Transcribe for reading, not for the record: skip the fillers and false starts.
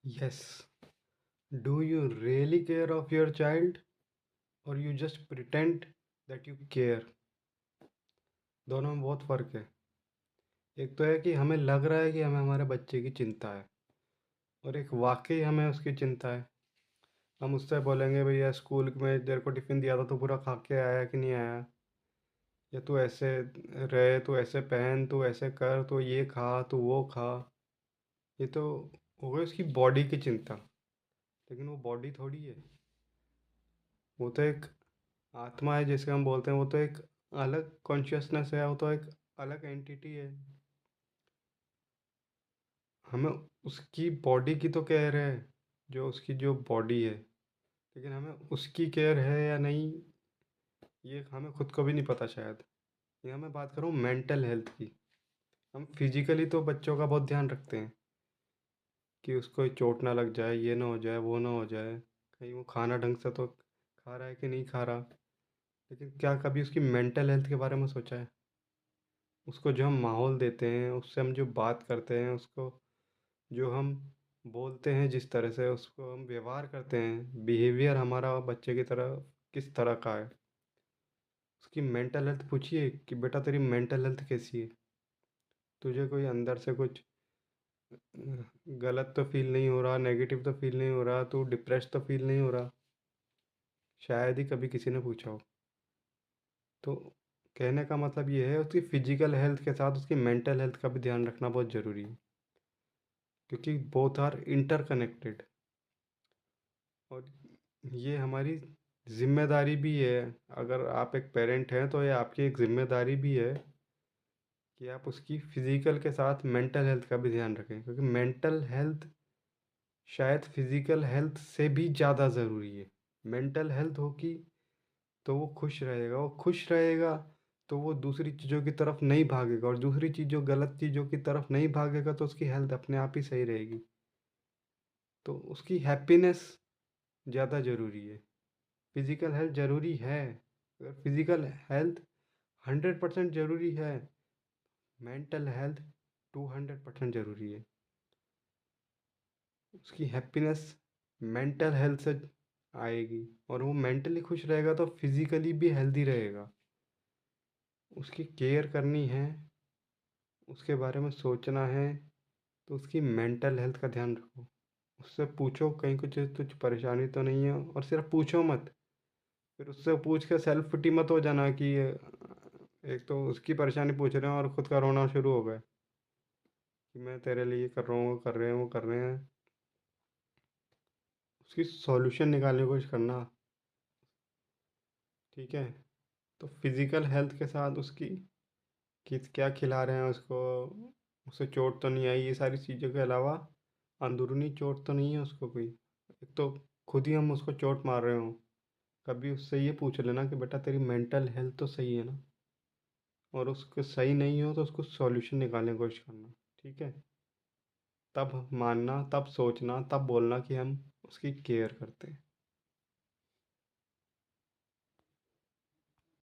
Yes. Do you really care of your child or you just pretend that you care? दोनों में बहुत फ़र्क है। एक तो है कि हमें लग रहा है कि हमें हमारे बच्चे की चिंता है और एक वाक़ई हमें उसकी चिंता है। हम उससे बोलेंगे भैया स्कूल में तेरे को टिफ़िन दिया था तो पूरा खा के आया कि नहीं आया? या तू ऐसे रहे, तू ऐसे पहन, तू ऐसे कर, तू ये खा, तू वो खा। ये तो हो गई उसकी बॉडी की चिंता, लेकिन वो बॉडी थोड़ी है। वो तो एक आत्मा है जिसे हम बोलते हैं, वो तो एक अलग कॉन्शियसनेस है, वो तो एक अलग एंटिटी है। हमें उसकी बॉडी की तो केयर है, जो उसकी जो बॉडी है, लेकिन हमें उसकी केयर है या नहीं, ये हमें खुद को भी नहीं पता शायद। ये मैं बात करूँ मेंटल हेल्थ की। हम फिजिकली तो बच्चों का बहुत ध्यान रखते हैं कि उसको चोट ना लग जाए, ये ना हो जाए, वो ना हो जाए, कहीं वो खाना ढंग से तो खा रहा है कि नहीं खा रहा। लेकिन क्या कभी उसकी मेंटल हेल्थ के बारे में सोचा है? उसको जो हम माहौल देते हैं, उससे हम जो बात करते हैं, उसको जो हम बोलते हैं, जिस तरह से उसको हम व्यवहार करते हैं, बिहेवियर हमारा बच्चे की तरह किस तरह का है? उसकी मेंटल हेल्थ पूछिए कि बेटा तेरी मेंटल हेल्थ कैसी है? तुझे कोई अंदर से कुछ गलत तो फील नहीं हो रहा, नेगेटिव तो फील नहीं हो रहा, तू डिप्रेस तो फील नहीं हो रहा? शायद ही कभी किसी ने पूछा हो। तो कहने का मतलब ये है, उसकी फिजिकल हेल्थ के साथ उसकी मेंटल हेल्थ का भी ध्यान रखना बहुत ज़रूरी है, क्योंकि बोथ आर इंटरकनेक्टेड। और ये हमारी जिम्मेदारी भी है। अगर आप एक पेरेंट हैं तो ये आपकी एक जिम्मेदारी भी है कि आप उसकी फिजिकल के साथ मेंटल हेल्थ का भी ध्यान रखें, क्योंकि मेंटल हेल्थ शायद फिजिकल हेल्थ से भी ज़्यादा ज़रूरी है। मेंटल हेल्थ होगी तो वो खुश रहेगा, वो खुश रहेगा तो वो दूसरी चीज़ों की तरफ नहीं भागेगा, और दूसरी चीज़ों गलत चीज़ों की तरफ नहीं भागेगा तो उसकी हेल्थ अपने आप ही सही रहेगी। तो उसकी हैप्पीनेस ज़्यादा ज़रूरी है। फिज़िकल हेल्थ ज़रूरी है, अगर फिज़िकल हेल्थ 100% ज़रूरी है, मेंटल हेल्थ 200% ज़रूरी है। उसकी हैप्पीनेस मेंटल हेल्थ से आएगी, और वो मेंटली खुश रहेगा तो फिज़िकली भी हेल्दी रहेगा। उसकी केयर करनी है, उसके बारे में सोचना है, तो उसकी मेंटल हेल्थ का ध्यान रखो। उससे पूछो कहीं कुछ कुछ परेशानी तो नहीं है, और सिर्फ पूछो मत। फिर उससे पूछ के सेल्फ पिटी मत हो जाना कि एक तो उसकी परेशानी पूछ रहे हैं और खुद का रोना शुरू हो गए कि मैं तेरे लिए ये कर रहा हूँ, वो कर रहे हैं, वो कर रहे हैं। उसकी सॉल्यूशन निकालने की कोशिश करना। ठीक है? तो फिज़िकल हेल्थ के साथ उसकी किस क्या खिला रहे हैं उसको, उसे चोट तो नहीं आई, ये सारी चीज़ों के अलावा अंदरूनी चोट तो नहीं है उसको कोई। एक तो खुद ही हम उसको चोट मार रहे हो। कभी उससे ये पूछ लेना कि बेटा तेरी मेंटल हेल्थ तो सही है ना? और उसको सही नहीं हो तो उसको सॉल्यूशन निकालने की कोशिश करना। ठीक है? तब मानना, तब सोचना, तब बोलना कि हम उसकी केयर करते हैं।